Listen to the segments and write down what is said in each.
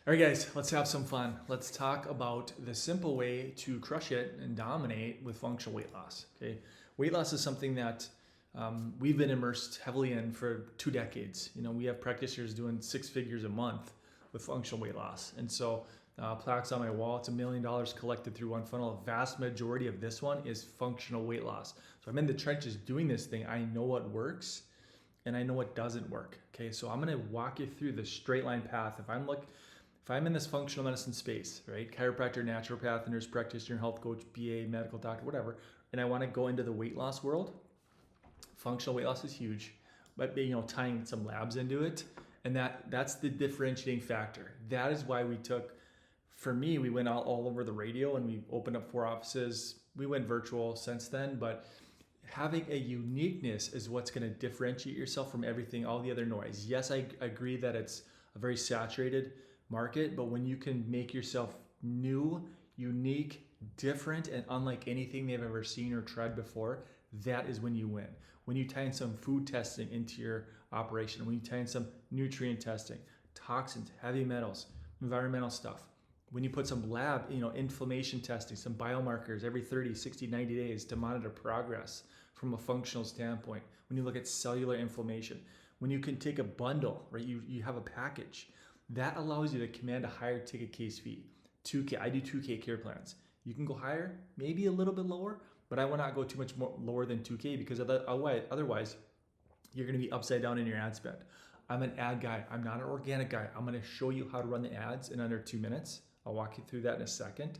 All right, guys, let's have some fun. Let's talk about the simple way to crush it and dominate with functional weight loss. Okay, weight loss is something that we've been immersed heavily in for 2 decades. We have practitioners doing 6 figures a month with functional weight loss, and so plaques on my wall. It's $1 million collected through one funnel. A vast majority of this one is functional weight loss. So I'm in the trenches doing this thing. I know what works and I know what doesn't work. Okay, so I'm gonna walk you through the straight line path. If I'm in this functional medicine space, right, chiropractor, naturopath, nurse practitioner, health coach, BA, medical doctor, whatever, and I want to go into the weight loss world, functional weight loss is huge, but tying some labs into it, and that's the differentiating factor. That is why for me, we went all over the radio and we opened up 4 offices. We went virtual since then, but having a uniqueness is what's going to differentiate yourself from everything, all the other noise. Yes, I agree that it's a very saturated market, but when you can make yourself new, unique, different, and unlike anything they've ever seen or tried before, that is when you win. When you tie in some food testing into your operation, when you tie in some nutrient testing, toxins, heavy metals, environmental stuff, when you put some lab, inflammation testing, some biomarkers every 30, 60, 90 days to monitor progress from a functional standpoint, when you look at cellular inflammation, when you can take a bundle, right, you have a package, that allows you to command a higher ticket case fee. 2K, I do 2K care plans. You can go higher, maybe a little bit lower, but I will not go too much more lower than 2K because otherwise you're going to be upside down in your ad spend. I'm an ad guy. I'm not an organic guy. I'm going to show you how to run the ads in under 2 minutes. I'll walk you through that in a second.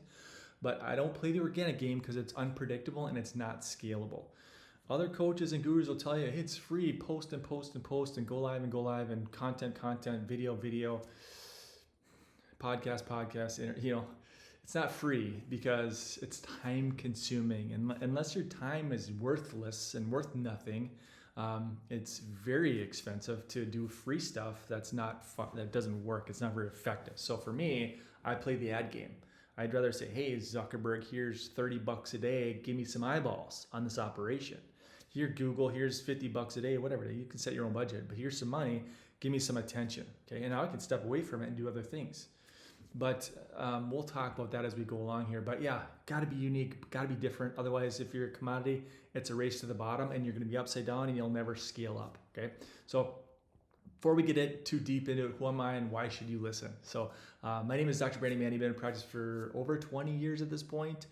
But I don't play the organic game because it's unpredictable and it's not scalable. Other coaches and gurus will tell you, hey, it's free, post and post and post and go live and content, video, podcast. It's not free because it's time consuming. And unless your time is worthless and worth nothing, it's very expensive to do free stuff that's not fun, that doesn't work. It's not very effective. So for me, I play the ad game. I'd rather say, hey, Zuckerberg, here's $30 a day. Give me some eyeballs on this operation. Here, Google, here's $50 a day, whatever. You can set your own budget, but here's some money. Give me some attention. Okay, and now I can step away from it and do other things. But we'll talk about that as we go along here. But yeah, got to be unique, got to be different. Otherwise, if you're a commodity, it's a race to the bottom and you're going to be upside down and you'll never scale up. Okay, so before we get too deep into who am I and why should you listen? So my name is Dr. Mannie. Been in practice for over 20 years at this point,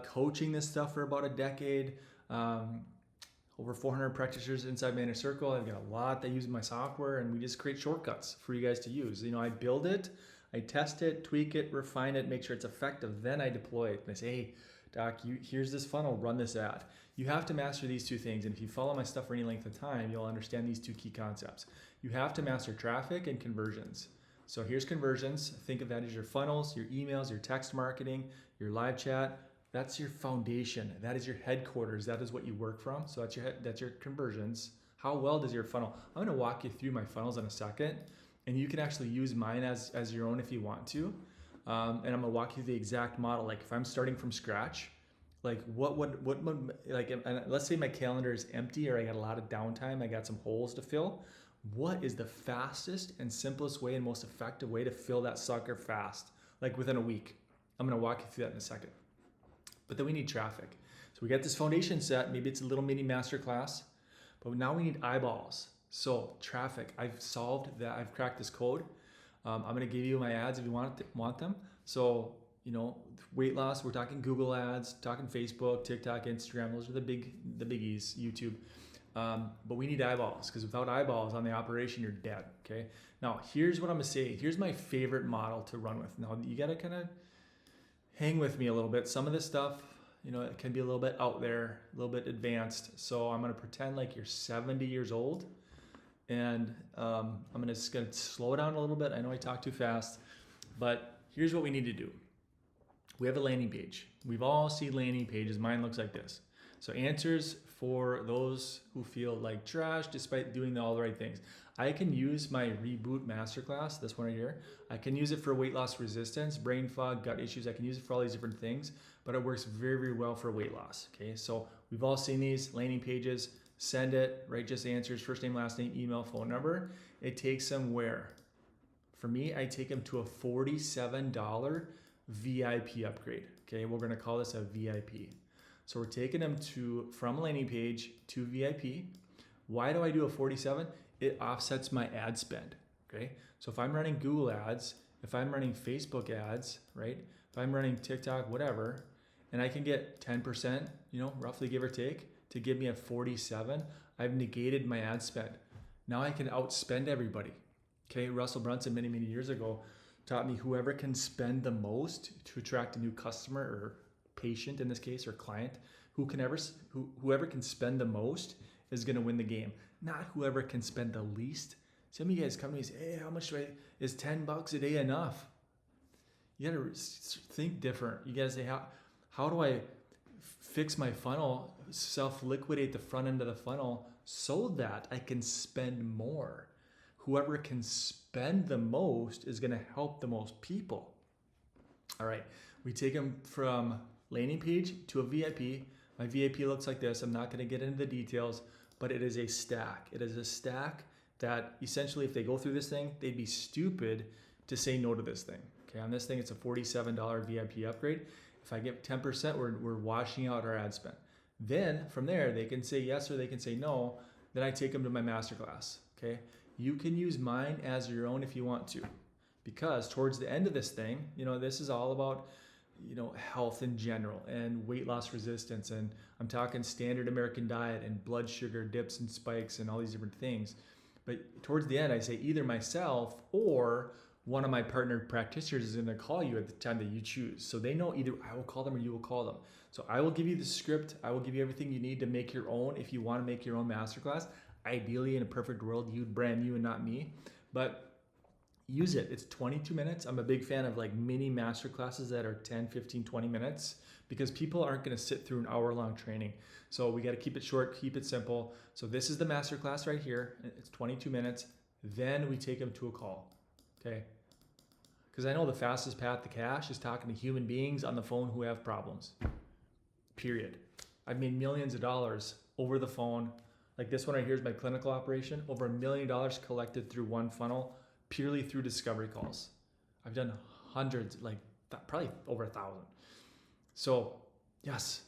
coaching this stuff for about a decade. Over 400 practitioners inside my inner circle. I've got a lot that use my software, and we just create shortcuts for you guys to use. I build it, I test it, tweak it, refine it, make sure it's effective. Then I deploy it. And I say, hey, Doc, here's this funnel, run this ad. You have to master these 2 things. And if you follow my stuff for any length of time, you'll understand these 2 key concepts. You have to master traffic and conversions. So here's conversions. Think of that as your funnels, your emails, your text marketing, your live chat. That's your foundation. That is your headquarters. That is what you work from. So that's your conversions. How well does your funnel? I'm going to walk you through my funnels in a second, and you can actually use mine as your own if you want to. And I'm going to walk you through the exact model. Like if I'm starting from scratch, like what let's say my calendar is empty or I got a lot of downtime, I got some holes to fill. What is the fastest and simplest way and most effective way to fill that sucker fast, like within a week? I'm going to walk you through that in a second. But then we need traffic. So we got this foundation set. Maybe it's a little mini masterclass, but now we need eyeballs. So traffic, I've solved that. I've cracked this code. I'm going to give you my ads if you want them. So, weight loss, we're talking Google ads, talking Facebook, TikTok, Instagram. Those are the biggies, YouTube. But we need eyeballs because without eyeballs on the operation, you're dead. Okay. Now here's what I'm going to say. Here's my favorite model to run with. Now you got to kind of hang with me a little bit. Some of this stuff, it can be a little bit out there, a little bit advanced. So I'm going to pretend like you're 70 years old, and I'm just going to slow down a little bit. I know I talk too fast, but here's what we need to do. We have a landing page. We've all seen landing pages. Mine looks like this. So answers for those who feel like trash despite doing all the right things. I can use my Reboot Masterclass, this one right here. I can use it for weight loss resistance, brain fog, gut issues. I can use it for all these different things, but it works very, very well for weight loss. Okay, so we've all seen these landing pages. Send it, right? Just answers, first name, last name, email, phone number. It takes them where? For me, I take them to a $47 VIP upgrade. Okay, we're gonna call this a VIP. So we're taking them from landing page to VIP. Why do I do a 47? It offsets my ad spend. Okay, so if I'm running Google ads, if I'm running Facebook ads, right? If I'm running TikTok, whatever, and I can get 10%, roughly give or take, to give me a 47, I've negated my ad spend. Now I can outspend everybody. Okay, Russell Brunson many, many years ago taught me whoever can spend the most to attract a new customer or patient in this case, or client, whoever can spend the most is gonna win the game. Not whoever can spend the least. Some of you guys come to me and say, hey, how much is $10 a day enough? You gotta think different. You gotta say, how do I fix my funnel, self-liquidate the front end of the funnel so that I can spend more? Whoever can spend the most is gonna help the most people. All right, we take them from landing page to a VIP. My VIP looks like this. I'm not gonna get into the details, but it is a stack. It is a stack that essentially, if they go through this thing, they'd be stupid to say no to this thing. Okay, on this thing, it's a $47 VIP upgrade. If I get 10%, we're washing out our ad spend. Then from there, they can say yes or they can say no. Then I take them to my masterclass. Okay, you can use mine as your own if you want to, because towards the end of this thing, this is all about health in general and weight loss resistance, and I'm talking standard American diet and blood sugar dips and spikes and all these different things. But towards the end, I say either myself or one of my partnered practitioners is going to call you at the time that you choose. So they know either I will call them or you will call them. So I will give you the script. I will give you everything you need to make your own. If you want to make your own masterclass, ideally in a perfect world, you'd brand you and not me, but use it. It's 22 minutes. I'm a big fan of like mini masterclasses that are 10, 15, 20 minutes because people aren't going to sit through an hour-long training. So we got to keep it short, keep it simple. So this is the masterclass right here. It's 22 minutes. Then we take them to a call. Okay? Because I know the fastest path to cash is talking to human beings on the phone who have problems. Period. I've made millions of dollars over the phone. Like this one right here is my clinical operation. Over $1 million collected through one funnel, purely through discovery calls. I've done hundreds, probably over 1,000. So yes,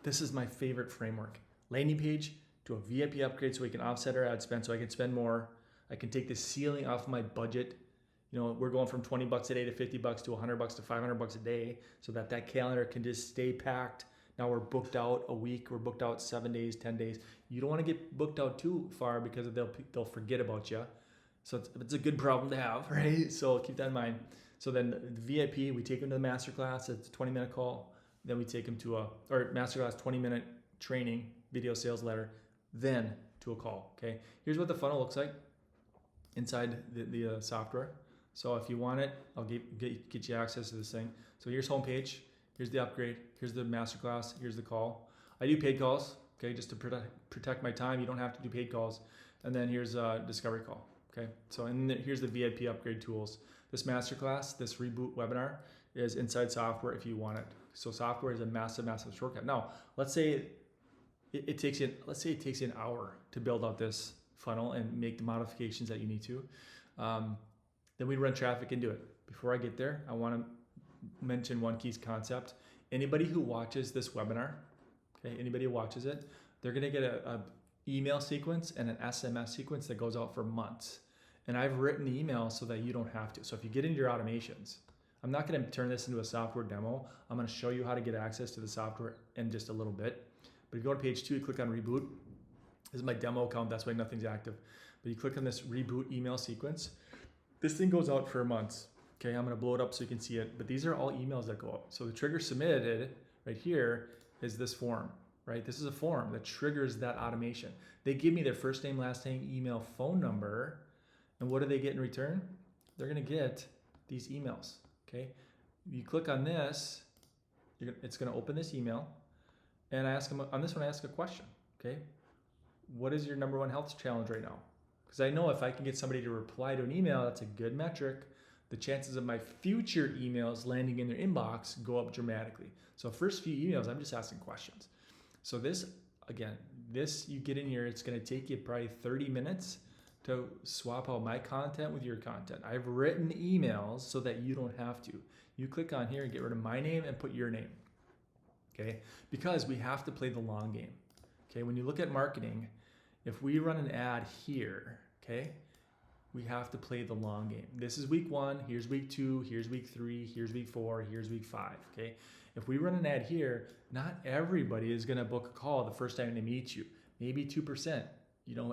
this is my favorite framework. Landing page to a VIP upgrade so we can offset our ad spend so I can spend more. I can take the ceiling off my budget. We're going from $20 a day to $50 to $100 to $500 a day so that calendar can just stay packed. Now we're booked out a week, we're booked out 7 days, 10 days. You don't want to get booked out too far because they'll forget about you. So it's a good problem to have, right? So keep that in mind. So then the VIP, we take them to the masterclass. It's a 20-minute call. Then we take them to masterclass 20-minute training, video sales letter, then to a call, okay? Here's what the funnel looks like inside the software. So if you want it, I'll get you access to this thing. So here's homepage, here's the upgrade, here's the masterclass, here's the call. I do paid calls, okay, just to protect my time. You don't have to do paid calls. And then here's a discovery call. Okay, so here's the VIP upgrade tools. This masterclass, this reboot webinar is inside software if you want it. So software is a massive, massive shortcut. Now, let's say it takes you an hour to build out this funnel and make the modifications that you need to. Then we run traffic into it. Before I get there, I want to mention one key concept. Anybody who watches this webinar, okay, anybody who watches it, they're going to get a email sequence and an SMS sequence that goes out for months. And I've written the email so that you don't have to. So if you get into your automations, I'm not going to turn this into a software demo. I'm going to show you how to get access to the software in just a little bit. But you go to page 2, you click on reboot. This is my demo account. That's why nothing's active. But you click on this reboot email sequence. This thing goes out for months. Okay, I'm going to blow it up so you can see it. But these are all emails that go out. So the trigger submitted right here is this form. Right? This is a form that triggers that automation. They give me their first name, last name, email, phone number, and what do they get in return? They're going to get these emails. Okay, you click on this, it's going to open this email, and I ask them on this one. I ask a question. Okay, what is your number one health challenge right now? Because I know if I can get somebody to reply to an email, that's a good metric. The chances of my future emails landing in their inbox go up dramatically. So first few emails, I'm just asking questions. So this you get in here, it's going to take you probably 30 minutes to swap out my content with your content. I've written emails so that you don't have to. You click on here and get rid of my name and put your name. Okay? Because we have to play the long game. Okay? When you look at marketing, if we run an ad here, okay, we have to play the long game. This is week 1, here's week 2, here's week 3, here's week 4, here's week 5, okay? If we run an ad here, not everybody is gonna book a call the first time they meet you. Maybe 2%,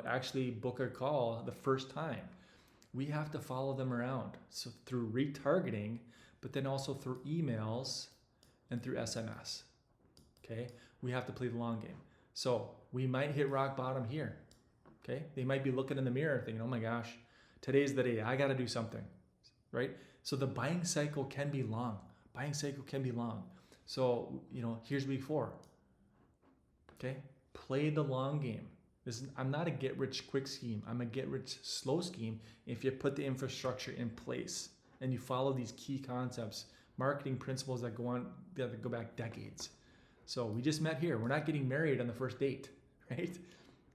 actually book a call the first time. We have to follow them around. So through retargeting, but then also through emails and through SMS, okay? We have to play the long game. So we might hit rock bottom here, okay? They might be looking in the mirror thinking, oh my gosh, today's the day, I gotta do something, right? So the buying cycle can be long. So, here's week 4, okay? Play the long game. I'm not a get rich quick scheme. I'm a get rich slow scheme if you put the infrastructure in place and you follow these key concepts, marketing principles that go back decades. So we just met here. We're not getting married on the first date, right?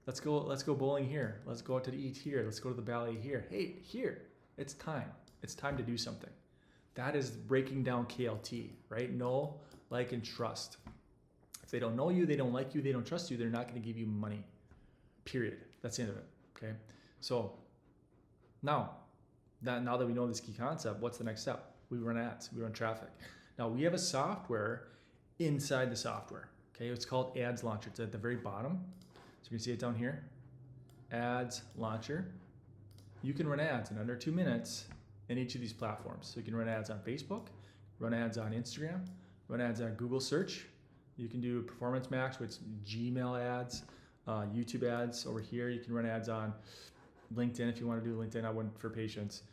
Let's go bowling here. Let's go out to eat here. Let's go to the ballet here. Hey, here. It's time. It's time to do something. That is breaking down KLT, right? Know, like, and trust. If they don't know you, they don't like you, they don't trust you, they're not going to give you money. Period. That's the end of it. Okay. So now that we know this key concept, what's the next step? We run ads. We run traffic. Now we have a software inside the software. Okay. It's called Ads Launcher. It's at the very bottom. So you can see it down here. Ads Launcher. You can run ads in under 2 minutes in each of these platforms. So you can run ads on Facebook, run ads on Instagram, run ads on Google Search. You can do Performance Max, which is Gmail ads, YouTube ads over here. You can run ads on LinkedIn if you want to do LinkedIn. I wouldn't for patients.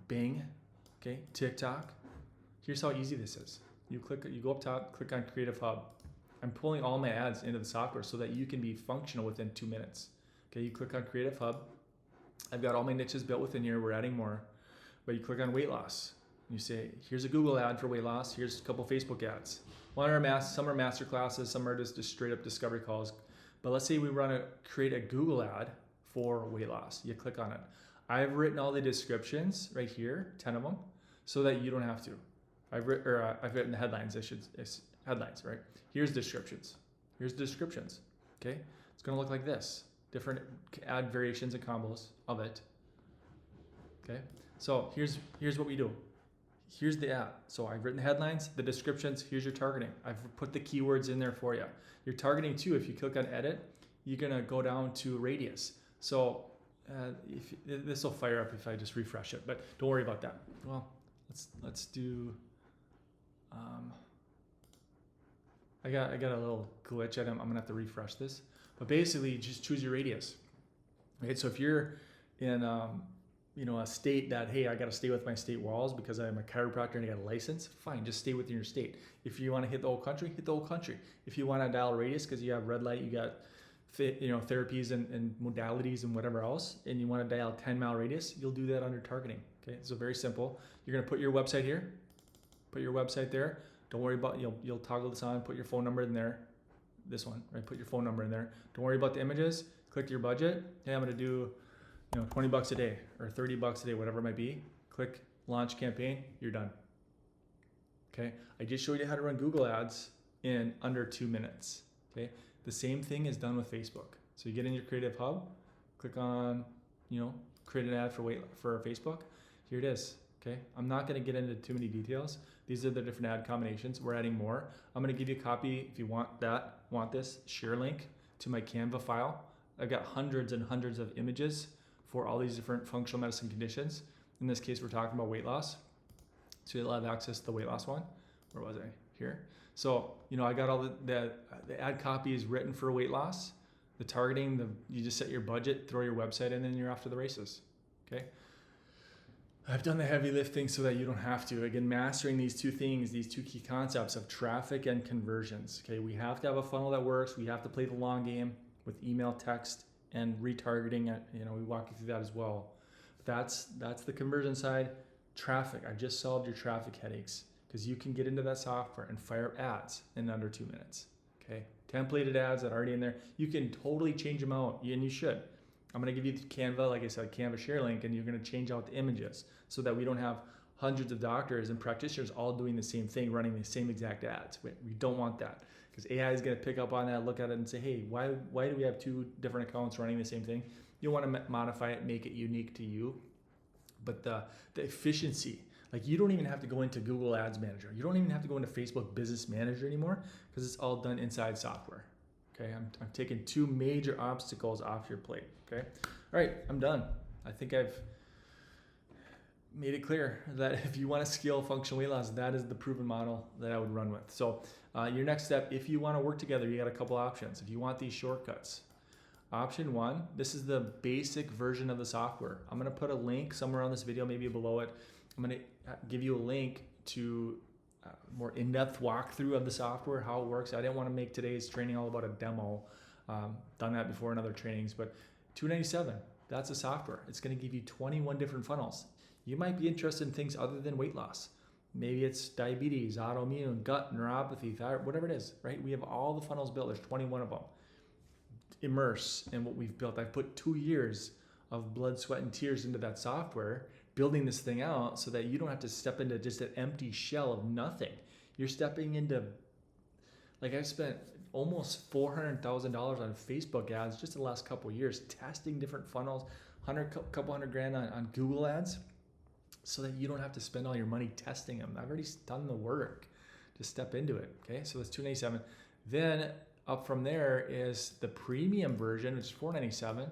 Bing, okay, TikTok. Here's how easy this is. You go up top, click on Creative Hub. I'm pulling all my ads into the software so that you can be functional within 2 minutes. Okay, you click on Creative Hub. I've got all my niches built within here. We're adding more. But you click on weight loss. You say, here's a Google ad for weight loss. Here's a couple Facebook ads. Some are master classes. Some are just straight up discovery calls. But let's say we create a Google ad for weight loss. You click on it. I've written all the descriptions right here, 10 of them, so that you don't have to. I've written the headlines. Headlines, right? Here's descriptions. Okay? It's going to look like this. Different ad variations and combos of it. Okay? So here's what we do. Here's the ad. So I've written the headlines, the descriptions. Here's your targeting. I've put the keywords in there for you. Your targeting too, if you click on edit, you're going to go down to radius. So this will fire up if I just refresh it, but don't worry about that. Well, let's do, I got a little glitch. I'm going to have to refresh this, but basically just choose your radius. Right? So if you're in, a state that, hey, I got to stay with my state walls because I'm a chiropractor and I got a license, fine, just stay within your state. If you want to hit the whole country, hit the whole country. If you want to dial radius because you have red light, you got therapies and modalities and whatever else, and you want to dial 10-mile radius, you'll do that under targeting. Okay, so very simple. You're going to put your website here, put your website there. Don't worry about, you'll toggle this on, put your phone number in there. This one, right? Put your phone number in there. Don't worry about the images. Click your budget. Hey, I'm going to do $20 a day or $30 a day, whatever it might be. Click launch campaign, you're done. Okay, I just showed you how to run Google ads in under 2 minutes. Okay, the same thing is done with Facebook. So you get in your Creative Hub, click on, create an ad for Facebook. Here it is. Okay, I'm not going to get into too many details. These are the different ad combinations. We're adding more. I'm going to give you a copy if you want this, share link to my Canva file. I've got hundreds and hundreds of images for all these different functional medicine conditions. In this case, we're talking about weight loss. So you'll have access to the weight loss one. Where was I? Here. So, I got all the ad copy is written for weight loss. The targeting, you just set your budget, throw your website in, and you're off to the races. Okay. I've done the heavy lifting so that you don't have to. Again, mastering these two things, these two key concepts of traffic and conversions. Okay. We have to have a funnel that works. We have to play the long game with email, text, and retargeting. We walk you through that as well. That's the conversion side. Traffic, I just solved your traffic headaches because you can get into that software and fire up ads in under 2 minutes. Okay, templated ads that are already in there. You can totally change them out, and you should. I'm going to give you the Canva, like I said, Canva share link, and you're going to change out the images so that we don't have hundreds of doctors and practitioners all doing the same thing, running the same exact ads. We don't want that, because AI is going to pick up on that, look at it and say, hey, why do we have 2 different accounts running the same thing? You want to modify it, make it unique to you. But the efficiency, like you don't even have to go into Google Ads Manager. You don't even have to go into Facebook Business Manager anymore, because it's all done inside software. Okay, I'm taking 2 major obstacles off your plate. Okay, all right, I'm done. I think I've made it clear that if you want to scale functional weight loss, that is the proven model that I would run with. So your next step, if you want to work together, you got a couple options. If you want these shortcuts, option 1, this is the basic version of the software. I'm going to put a link somewhere on this video, maybe below it. I'm going to give you a link to more in-depth walkthrough of the software, how it works. I didn't want to make today's training all about a demo. Done that before in other trainings, but $297, that's the software. It's going to give you 21 different funnels. You might be interested in things other than weight loss. Maybe it's diabetes, autoimmune, gut, neuropathy, thyroid, whatever it is, right? We have all the funnels built. There's 21 of them. Immerse in what we've built. I've put 2 years of blood, sweat, and tears into that software, building this thing out so that you don't have to step into just an empty shell of nothing. You're stepping into, like I've spent almost $400,000 on Facebook ads just in the last couple of years, testing different funnels, couple hundred grand on Google ads, so that you don't have to spend all your money testing them. I've already done the work to step into it. Okay, so that's $297. Then up from there is the premium version, which is $497,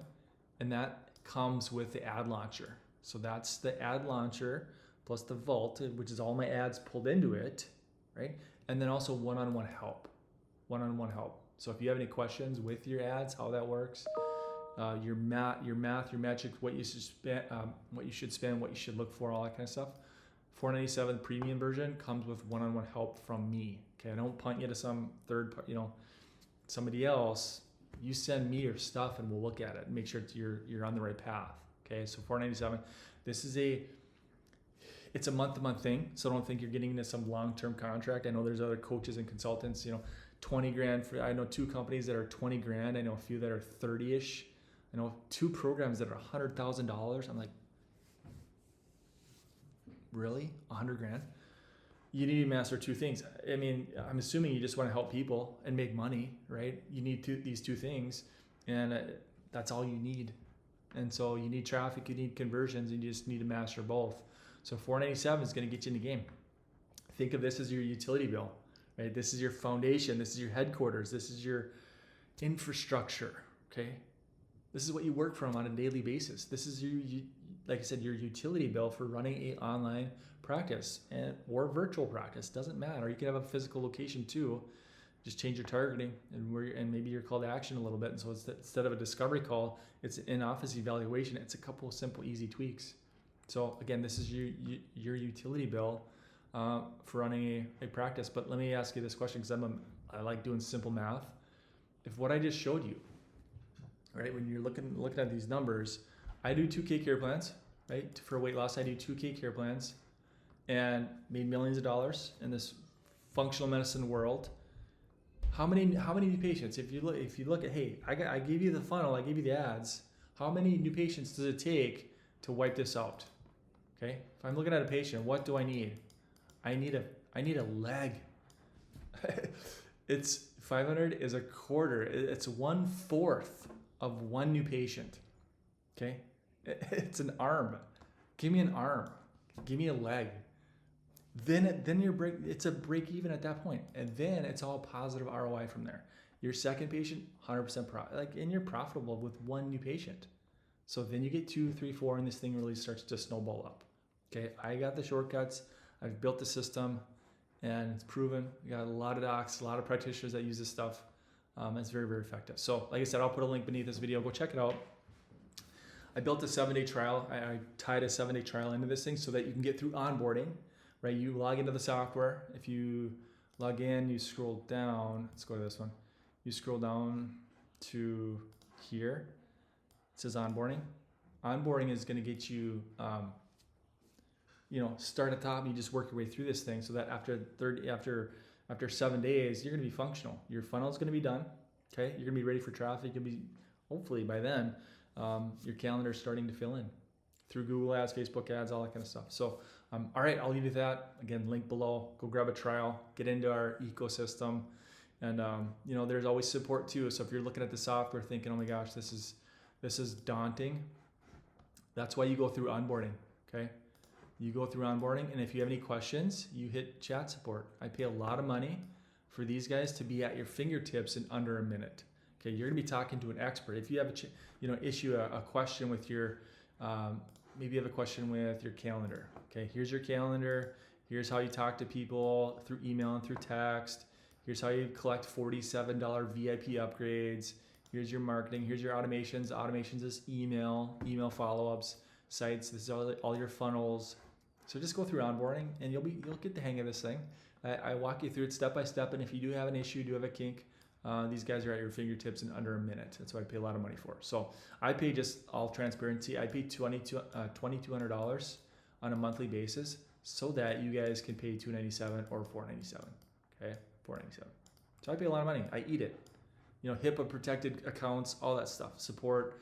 and that comes with the ad launcher. So that's the ad launcher plus the vault, which is all my ads pulled into it, right? And then also one-on-one help. One-on-one help. So if you have any questions with your ads, how that works, your math, your metrics, what you should spend, what you should look for, all that kind of stuff. $497 premium version comes with one-on-one help from me. Okay, I don't punt you to some third, somebody else. You send me your stuff and we'll look at it and make sure you're on the right path. Okay, so $497. This is it's a month-to-month thing, so don't think you're getting into some long-term contract. I know there's other coaches and consultants, 20 grand for, I know 2 companies that are 20 grand. I know a few that are 30-ish. I know 2 programs that are $100,000. I'm like, really? 100 grand? You need to master 2 things. I mean, I'm assuming you just want to help people and make money, right? You need these 2 things, and that's all you need. And so you need traffic, you need conversions, and you just need to master both. So $497 is going to get you in the game. Think of this as your utility bill, right? This is your foundation. This is your headquarters. This is your infrastructure, okay? This is what you work from on a daily basis. This is like I said, your utility bill for running an online practice or virtual practice. Doesn't matter. You can have a physical location too. Just change your targeting and maybe your call to action a little bit. And so instead of a discovery call, it's an in-office evaluation. It's a couple of simple, easy tweaks. So again, this is your utility bill for running a practice. But let me ask you this question, because I like doing simple math. If what I just showed you, right, when you're looking at these numbers, I do 2K care plans, right? For weight loss, I do 2K care plans and made millions of dollars in this functional medicine world. How many new patients? If you look at, hey, I gave you the funnel, I gave you the ads. How many new patients does it take to wipe this out? Okay, if I'm looking at a patient, what do I need? I need a leg. It's 500 is a quarter. It's 1/4 of one new patient. Okay, it's an arm. Give me an arm. Give me a leg. Then it's a break even at that point, and then it's all positive ROI from there. Your second patient, 100% and you're profitable with 1 new patient. So then you get 2, 3, 4, and this thing really starts to snowball up. Okay, I got the shortcuts. I've built the system, and it's proven. We got a lot of docs, a lot of practitioners that use this stuff. It's very, very effective. So like I said, I'll put a link beneath this video. Go check it out. I built a 7-day trial. I tied a 7-day trial into this thing so that you can get through onboarding. Right, you log into the software. If you log in, you scroll down. Let's go to this one. You scroll down to here. It says onboarding. Onboarding is going to get you, start at the top and you just work your way through this thing, so that after 7 days, you're going to be functional. Your funnel is going to be done. Okay, you're going to be ready for traffic. You'll be, hopefully by then, your calendar is starting to fill in through Google ads, Facebook ads, all that kind of stuff. So, all right, I'll leave you with that. Again, link below. Go grab a trial, get into our ecosystem. And, there's always support too. So if you're looking at the software thinking, oh my gosh, this is daunting, that's why you go through onboarding, okay? You go through onboarding, and if you have any questions, you hit chat support. I pay a lot of money for these guys to be at your fingertips in under a minute. Okay, you're gonna be talking to an expert. If you have issue a question with your, maybe you have a question with your calendar. Okay, here's your calendar. Here's how you talk to people through email and through text. Here's how you collect $47 VIP upgrades. Here's your marketing. Here's your automations. Automations is email follow-ups, sites. This is all your funnels. So just go through onboarding, and you'll get the hang of this thing. I walk you through it step by step, and if you do have an issue, do have a kink, these guys are at your fingertips in under a minute. That's what I pay a lot of money for. So I pay, just all transparency, I pay $2,200 on a monthly basis so that you guys can pay $297 or $497. Okay, $497. So I pay a lot of money. I eat it. HIPAA protected accounts, all that stuff, support,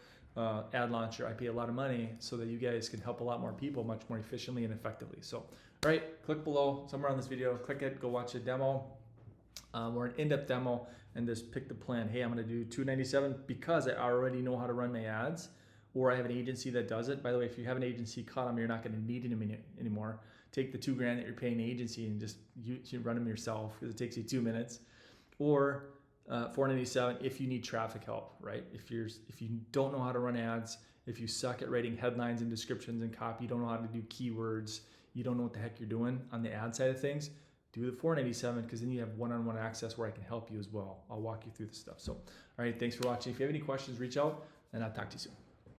ad launcher. I pay a lot of money so that you guys can help a lot more people much more efficiently and effectively. So, all right, click below somewhere on this video, click it, go watch a demo or an in-depth demo, and just pick the plan. Hey, I'm going to do $297 because I already know how to run my ads, or I have an agency that does it. By the way, if you have an agency, call them. You're not going to need them anymore. Take the $2,000 that you're paying the agency and just you run them yourself, because it takes you 2 minutes. Or $497 if you need traffic help, right? If you don't know how to run ads, if you suck at writing headlines and descriptions and copy, you don't know how to do keywords, you don't know what the heck you're doing on the ad side of things, do the $497, because then you have one-on-one access where I can help you as well. I'll walk you through the stuff. So, all right, thanks for watching. If you have any questions, reach out, and I'll talk to you soon.